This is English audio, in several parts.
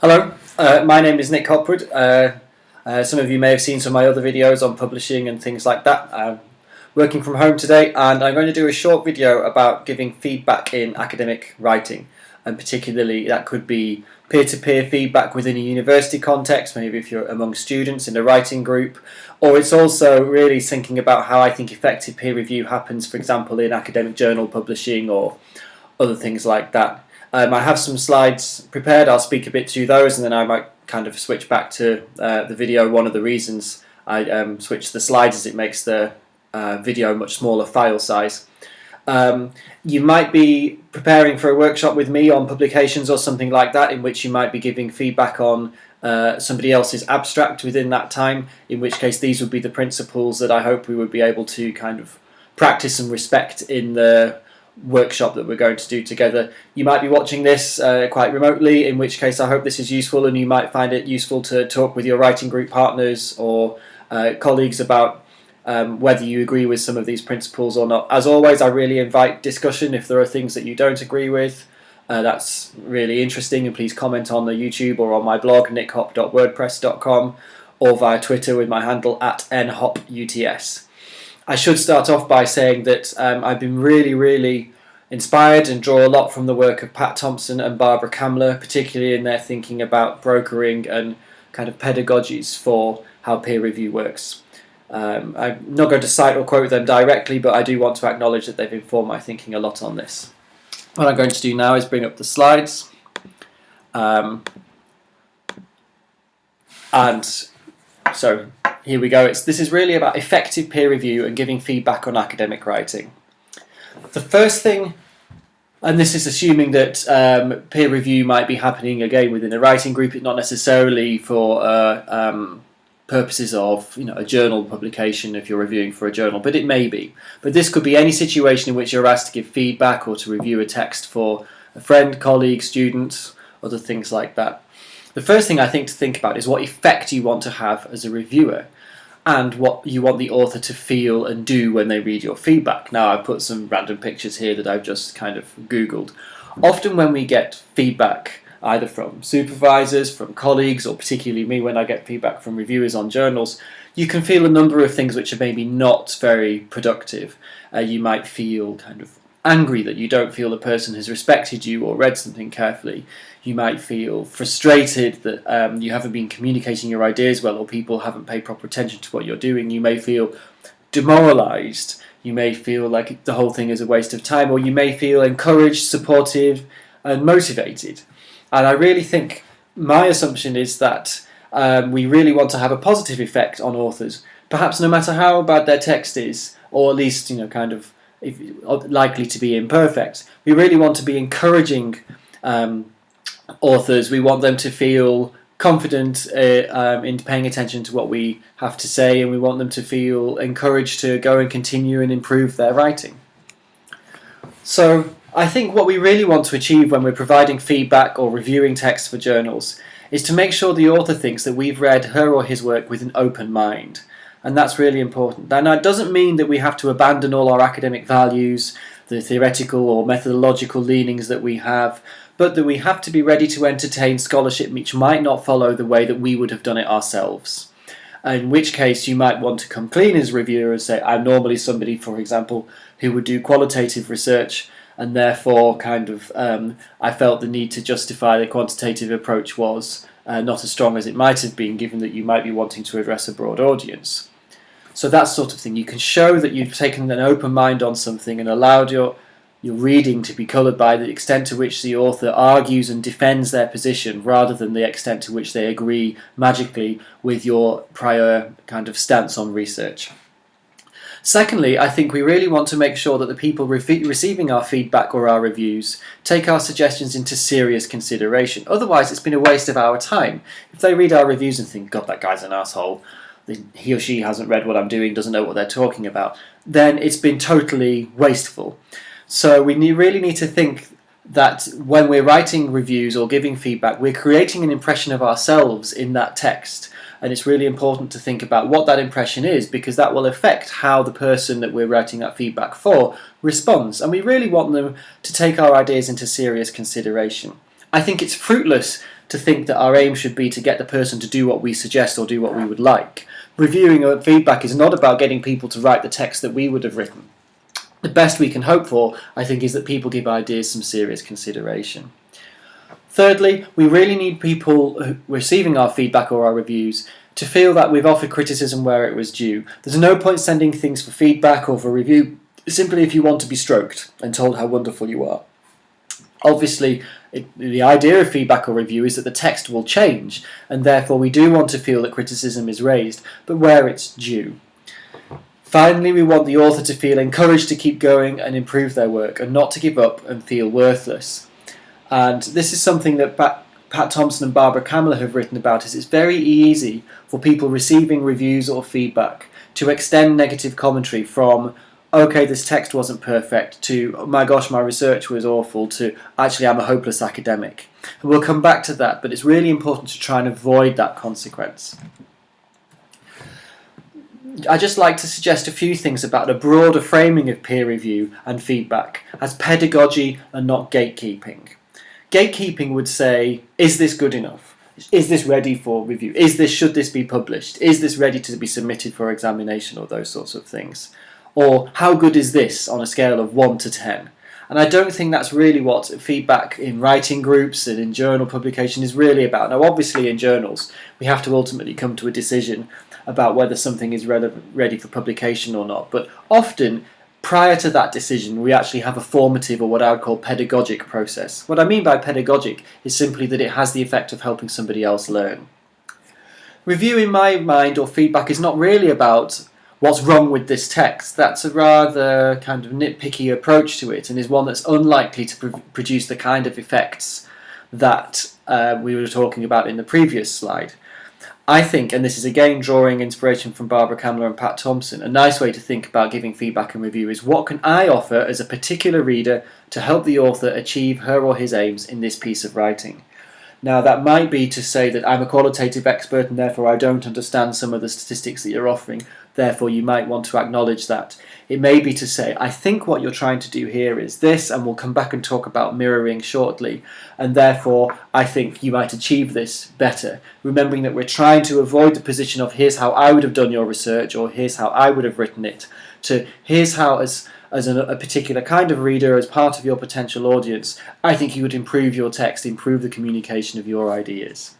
Hello, my name is Nick Hopwood. Some of you may have seen some of my other videos on publishing and things like that. I'm working from home today, and I'm going to do a short video about giving feedback in academic writing, and particularly that could be peer-to-peer feedback within a university context, maybe if you're among students in a writing group, or it's also really thinking about how I think effective peer review happens, for example, in academic journal publishing or other things like that. I have some slides prepared. I'll speak a bit to those, and then I might kind of switch back to the video. One of the reasons I switch the slides is it makes the video a much smaller file size. You might be preparing for a workshop with me on publications or something like that, in which you might be giving feedback on somebody else's abstract within that time, in which case these would be the principles that I hope we would be able to kind of practice and respect in the workshop that we're going to do together. You might be watching this quite remotely, in which case I hope this is useful, and you might find it useful to talk with your writing group partners or colleagues about whether you agree with some of these principles or not. As always, I really invite discussion if there are things that you don't agree with. That's really interesting, and please comment on the YouTube or on my blog nickhop.wordpress.com or via Twitter with my handle @nhoputs. I should start off by saying that I've been really inspired and draw a lot from the work of Pat Thompson and Barbara Kamler, particularly in their thinking about brokering and kind of pedagogies for how peer review works. I'm not going to cite or quote them directly, but I do want to acknowledge that they've informed my thinking a lot on this. What I'm going to do now is bring up the slides. So here we go. This is really about effective peer review and giving feedback on academic writing. The first thing, and this is assuming that peer review might be happening again within a writing group, it's not necessarily for purposes of a journal publication if you're reviewing for a journal, but it may be. But this could be any situation in which you're asked to give feedback or to review a text for a friend, colleague, student, other things like that. The first thing I think to think about is what effect you want to have as a reviewer, and what you want the author to feel and do when they read your feedback. Now, I've put some random pictures here that I've just kind of Googled. Often when we get feedback, either from supervisors, from colleagues, or particularly me when I get feedback from reviewers on journals, you can feel a number of things which are maybe not very productive. You might feel kind of angry that you don't feel the person has respected you or read something carefully. You might feel frustrated that you haven't been communicating your ideas well, or people haven't paid proper attention to what you're doing. You may feel demoralised. You may feel like the whole thing is a waste of time, or you may feel encouraged, supportive, and motivated. And I really think my assumption is that we really want to have a positive effect on authors, perhaps no matter how bad their text is, or at least kind of likely to be imperfect. We really want to be encouraging authors. We want them to feel confident in paying attention to what we have to say, and we want them to feel encouraged to go and continue and improve their writing. So I think what we really want to achieve when we're providing feedback or reviewing text for journals is to make sure the author thinks that we've read her or his work with an open mind. And that's really important. Now, it doesn't mean that we have to abandon all our academic values, the theoretical or methodological leanings that we have, but that we have to be ready to entertain scholarship which might not follow the way that we would have done it ourselves. In which case you might want to come clean as a reviewer and say, I'm normally somebody, for example, who would do qualitative research, and therefore I felt the need to justify the quantitative approach was not as strong as it might have been, given that you might be wanting to address a broad audience. So that sort of thing. You can show that you've taken an open mind on something and allowed your reading to be coloured by the extent to which the author argues and defends their position, rather than the extent to which they agree magically with your prior kind of stance on research. Secondly, I think we really want to make sure that the people receiving our feedback or our reviews take our suggestions into serious consideration. Otherwise, it's been a waste of our time. If they read our reviews and think, God, that guy's an asshole, he or she hasn't read what I'm doing, doesn't know what they're talking about, then it's been totally wasteful. So we really need to think that when we're writing reviews or giving feedback, we're creating an impression of ourselves in that text. And it's really important to think about what that impression is, because that will affect how the person that we're writing that feedback for responds. And we really want them to take our ideas into serious consideration. I think it's fruitless to think that our aim should be to get the person to do what we suggest or do what we would like. Reviewing or feedback is not about getting people to write the text that we would have written. The best we can hope for, I think, is that people give ideas some serious consideration. Thirdly, we really need people receiving our feedback or our reviews to feel that we've offered criticism where it was due. There's no point sending things for feedback or for review simply if you want to be stroked and told how wonderful you are. Obviously, the idea of feedback or review is that the text will change, and therefore we do want to feel that criticism is raised, but where it's due. Finally, we want the author to feel encouraged to keep going and improve their work, and not to give up and feel worthless. And this is something that Pat Thompson and Barbara Kamler have written about, is it's very easy for people receiving reviews or feedback to extend negative commentary from, okay, this text wasn't perfect, to, oh my gosh, my research was awful, to, actually, I'm a hopeless academic. And we'll come back to that, but it's really important to try and avoid that consequence. I'd just like to suggest a few things about a broader framing of peer review and feedback as pedagogy and not gatekeeping. Gatekeeping would say, is this good enough? Is this ready for review? Should this be published? Is this ready to be submitted for examination, or those sorts of things? Or how good is this on a scale of 1 to 10? And I don't think that's really what feedback in writing groups and in journal publication is really about. Now, obviously in journals, we have to ultimately come to a decision about whether something is ready for publication or not. But often, prior to that decision, we actually have a formative, or what I would call pedagogic process. What I mean by pedagogic is simply that it has the effect of helping somebody else learn. Review, in my mind, or feedback, is not really about what's wrong with this text. That's a rather kind of nitpicky approach to it, and is one that's unlikely to produce the kind of effects that we were talking about in the previous slide. I think, and this is again drawing inspiration from Barbara Kamler and Pat Thompson, a nice way to think about giving feedback and review is, what can I offer as a particular reader to help the author achieve her or his aims in this piece of writing? Now, that might be to say that I'm a qualitative expert and therefore I don't understand some of the statistics that you're offering, therefore you might want to acknowledge that. It may be to say, I think what you're trying to do here is this, and we'll come back and talk about mirroring shortly, and therefore I think you might achieve this better. Remembering that we're trying to avoid the position of, here's how I would have done your research, or here's how I would have written it, to here's how, as a particular kind of reader, as part of your potential audience, I think you would improve your text, improve the communication of your ideas.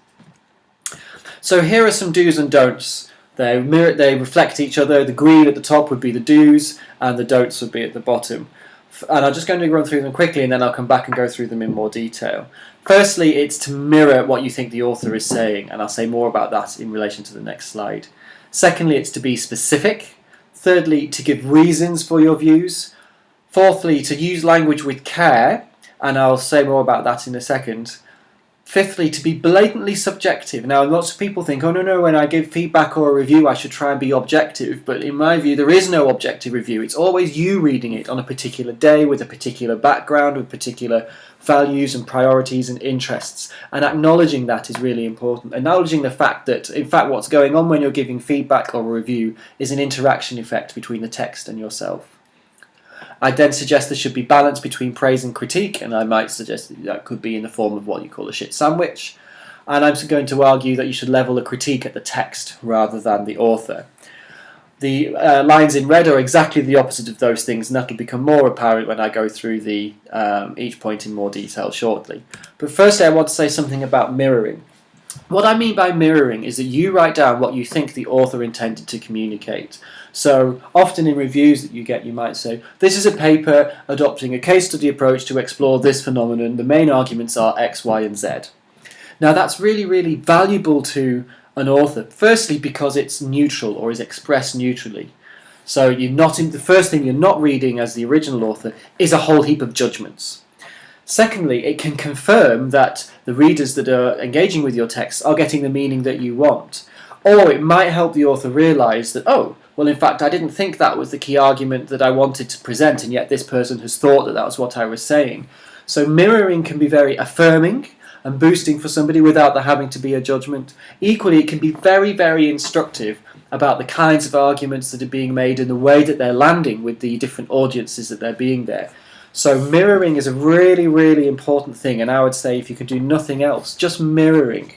So here are some do's and don'ts. They reflect each other. The green at the top would be the do's, and the don'ts would be at the bottom. And I'm just going to run through them quickly, and then I'll come back and go through them in more detail. Firstly, it's to mirror what you think the author is saying, and I'll say more about that in relation to the next slide. Secondly, it's to be specific. Thirdly, to give reasons for your views. Fourthly, to use language with care, and I'll say more about that in a second. Fifthly, to be blatantly subjective. Now, lots of people think, oh no, when I give feedback or a review I should try and be objective, but in my view there is no objective review. It's always you reading it on a particular day with a particular background, with particular values and priorities and interests, and acknowledging that is really important. Acknowledging the fact that, in fact, what's going on when you're giving feedback or a review is an interaction effect between the text and yourself. I then suggest there should be balance between praise and critique, and I might suggest that could be in the form of what you call a shit sandwich. And I'm going to argue that you should level a critique at the text rather than the author. The lines in red are exactly the opposite of those things, and that will become more apparent when I go through each point in more detail shortly. But firstly, I want to say something about mirroring. What I mean by mirroring is that you write down what you think the author intended to communicate. So often in reviews that you get, you might say, this is a paper adopting a case study approach to explore this phenomenon. The main arguments are X, Y, and Z. Now that's really, really valuable to an author. Firstly, because it's neutral or is expressed neutrally. So the first thing you're not reading as the original author is a whole heap of judgments. Secondly, it can confirm that the readers that are engaging with your text are getting the meaning that you want. Or it might help the author realise that, oh, well, in fact, I didn't think that was the key argument that I wanted to present, and yet this person has thought that that was what I was saying. So mirroring can be very affirming and boosting for somebody without there having to be a judgment. Equally, it can be very, very instructive about the kinds of arguments that are being made and the way that they're landing with the different audiences that they're being there. So mirroring is a really, really important thing, and I would say if you can do nothing else, just mirroring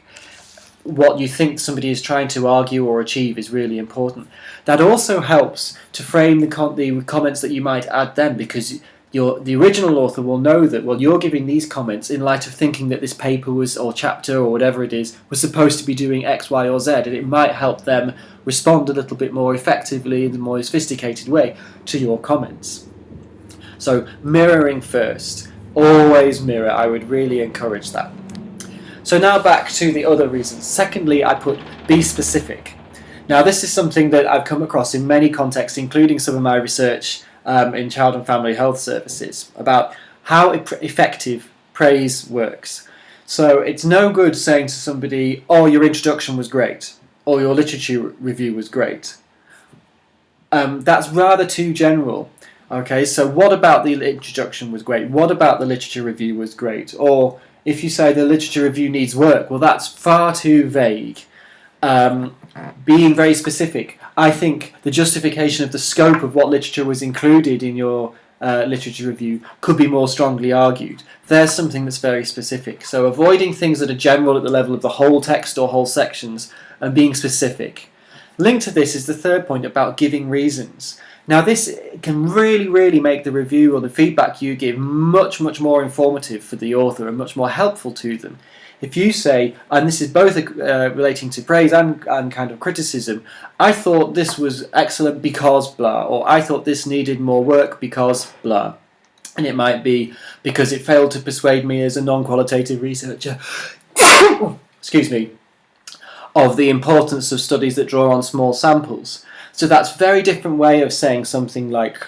what you think somebody is trying to argue or achieve is really important. That also helps to frame the comments that you might add then, because the original author will know that, well, you're giving these comments in light of thinking that this paper was, or chapter or whatever it is, was supposed to be doing X, Y or Z, and it might help them respond a little bit more effectively in a more sophisticated way to your comments. So mirroring first, always mirror. I would really encourage that. So now back to the other reasons. Secondly, I put be specific. Now this is something that I've come across in many contexts, including some of my research in child and family health services, about how effective praise works. So it's no good saying to somebody, oh, your introduction was great, or your literature review was great. That's rather too general. Okay, so what about the introduction was great? What about the literature review was great? Or if you say the literature review needs work, well, that's far too vague. Being very specific. I think the justification of the scope of what literature was included in your literature review could be more strongly argued. There's something that's very specific. So avoiding things that are general at the level of the whole text or whole sections and being specific. Linked to this is the third point about giving reasons. Now this can really, really make the review or the feedback you give much, much more informative for the author and much more helpful to them. If you say, and this is both relating to praise and kind of criticism, I thought this was excellent because blah, or I thought this needed more work because blah. And it might be because it failed to persuade me as a non-qualitative researcher, excuse me, of the importance of studies that draw on small samples. So that's a very different way of saying something like,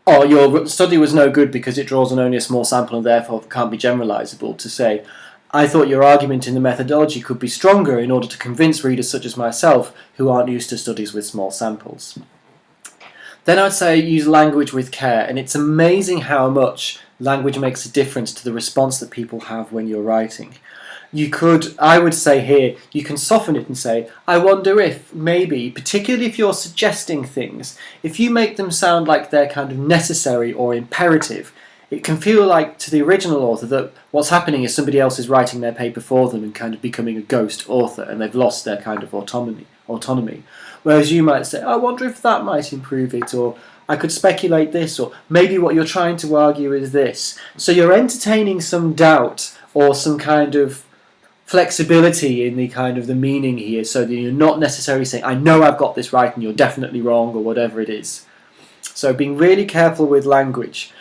oh, your study was no good because it draws on only a small sample and therefore can't be generalizable, to say, I thought your argument in the methodology could be stronger in order to convince readers such as myself who aren't used to studies with small samples. Then I'd say use language with care, and it's amazing how much language makes a difference to the response that people have when you're writing. I would say here, you can soften it and say, I wonder if, maybe, particularly if you're suggesting things, if you make them sound like they're kind of necessary or imperative, it can feel like to the original author that what's happening is somebody else is writing their paper for them and kind of becoming a ghost author, and they've lost their kind of autonomy. Whereas you might say, I wonder if that might improve it, or I could speculate this, or maybe what you're trying to argue is this. So you're entertaining some doubt or some kind of flexibility in the kind of the meaning here, so that you're not necessarily saying, I know I've got this right and you're definitely wrong, or whatever it is. So being really careful with language.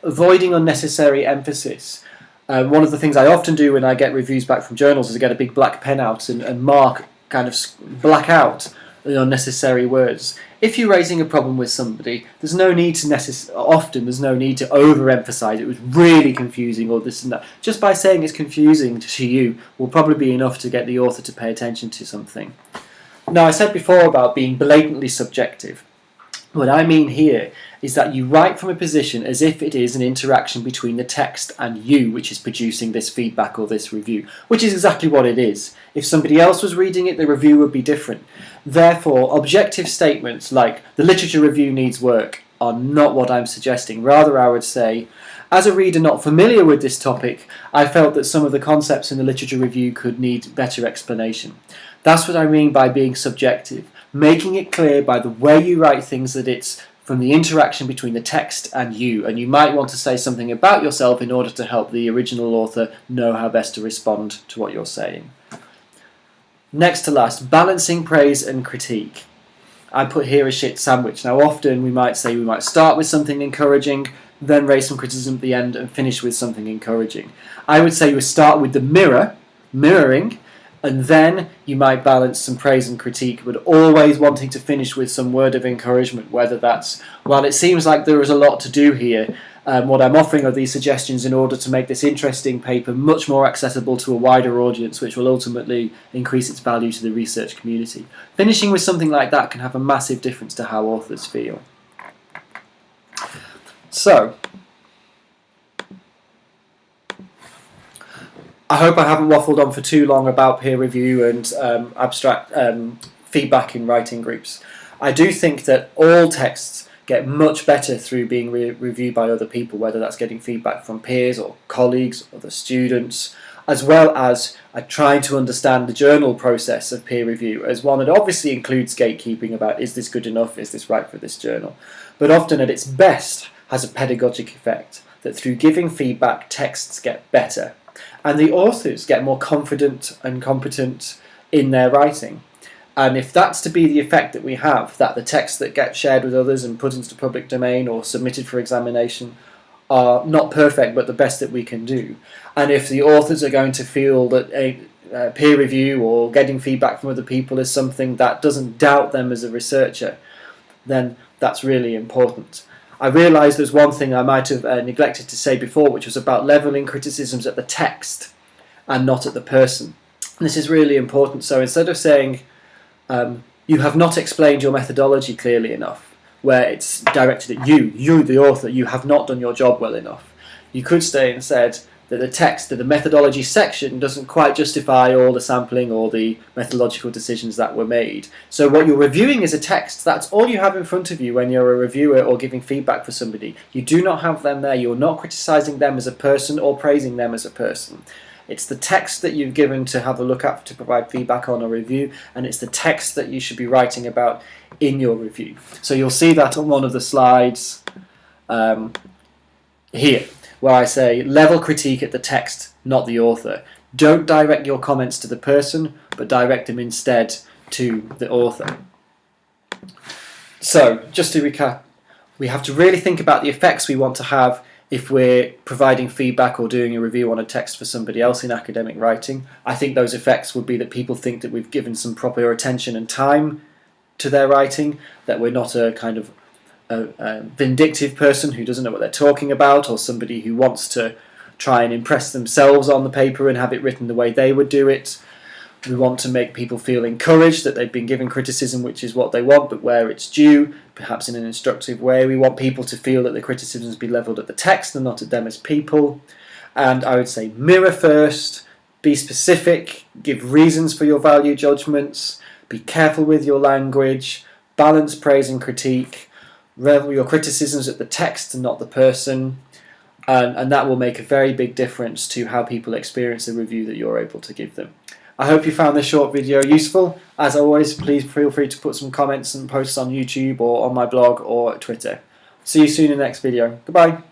Avoiding unnecessary emphasis. One of the things I often do when I get reviews back from journals is I get a big black pen out and mark, kind of black out the unnecessary words. If you're raising a problem with somebody, there's no need to overemphasize it was really confusing or this and that. Just by saying it's confusing to you will probably be enough to get the author to pay attention to something. Now, I said before about being blatantly subjective. What I mean here is that you write from a position as if it is an interaction between the text and you, which is producing this feedback or this review, which is exactly what it is. If somebody else was reading it, the review would be different. Therefore, objective statements like the literature review needs work are not what I'm suggesting. Rather, I would say, as a reader not familiar with this topic, I felt that some of the concepts in the literature review could need better explanation. That's what I mean by being subjective. Making it clear by the way you write things that it's from the interaction between the text and you might want to say something about yourself in order to help the original author know how best to respond to what you're saying. Next to last, balancing praise and critique. I put here a shit sandwich. Now often we might start with something encouraging, then raise some criticism at the end and finish with something encouraging. I would say you start with the mirroring, and then you might balance some praise and critique, but always wanting to finish with some word of encouragement, whether that's, well, it seems like there is a lot to do here. What I'm offering are these suggestions in order to make this interesting paper much more accessible to a wider audience, which will ultimately increase its value to the research community. Finishing with something like that can have a massive difference to how authors feel. So, I hope I haven't waffled on for too long about peer review and abstract feedback in writing groups. I do think that all texts get much better through being reviewed by other people, whether that's getting feedback from peers or colleagues or the students, as well as trying to understand the journal process of peer review as one that obviously includes gatekeeping about is this good enough, is this right for this journal, but often at its best has a pedagogic effect, that through giving feedback texts get better and the authors get more confident and competent in their writing. And if that's to be the effect that we have, that the texts that get shared with others and put into the public domain or submitted for examination are not perfect but the best that we can do, and if the authors are going to feel that a peer review or getting feedback from other people is something that doesn't doubt them as a researcher, then that's really important. I realise there's one thing I might have neglected to say before, which was about levelling criticisms at the text and not at the person. This is really important. So instead of saying you have not explained your methodology clearly enough, where it's directed at you the author, you have not done your job well enough, you could say instead that the text, that the methodology section doesn't quite justify all the sampling or the methodological decisions that were made. So what you're reviewing is a text. That's all you have in front of you when you're a reviewer or giving feedback for somebody. You do not have them there. You're not criticising them as a person or praising them as a person. It's the text that you've given to have a look at to provide feedback on a review, and it's the text that you should be writing about in your review. So you'll see that on one of the slides here, where I say level critique at the text, not the author. Don't direct your comments to the person, but direct them instead to the author. So, just to recap, we have to really think about the effects we want to have if we're providing feedback or doing a review on a text for somebody else in academic writing. I think those effects would be that people think that we've given some proper attention and time to their writing, that we're not a kind of a vindictive person who doesn't know what they're talking about, or somebody who wants to try and impress themselves on the paper and have it written the way they would do it. We want to make people feel encouraged that they've been given criticism, which is what they want, but where it's due, perhaps in an instructive way. We want people to feel that the criticisms be levelled at the text and not at them as people. And I would say mirror first, be specific, give reasons for your value judgments, be careful with your language, balance praise and critique, level your criticisms at the text and not the person, and that will make a very big difference to how people experience the review that you're able to give them. I hope you found this short video useful. As always, please feel free to put some comments and posts on YouTube or on my blog or Twitter. See you soon in the next video. Goodbye.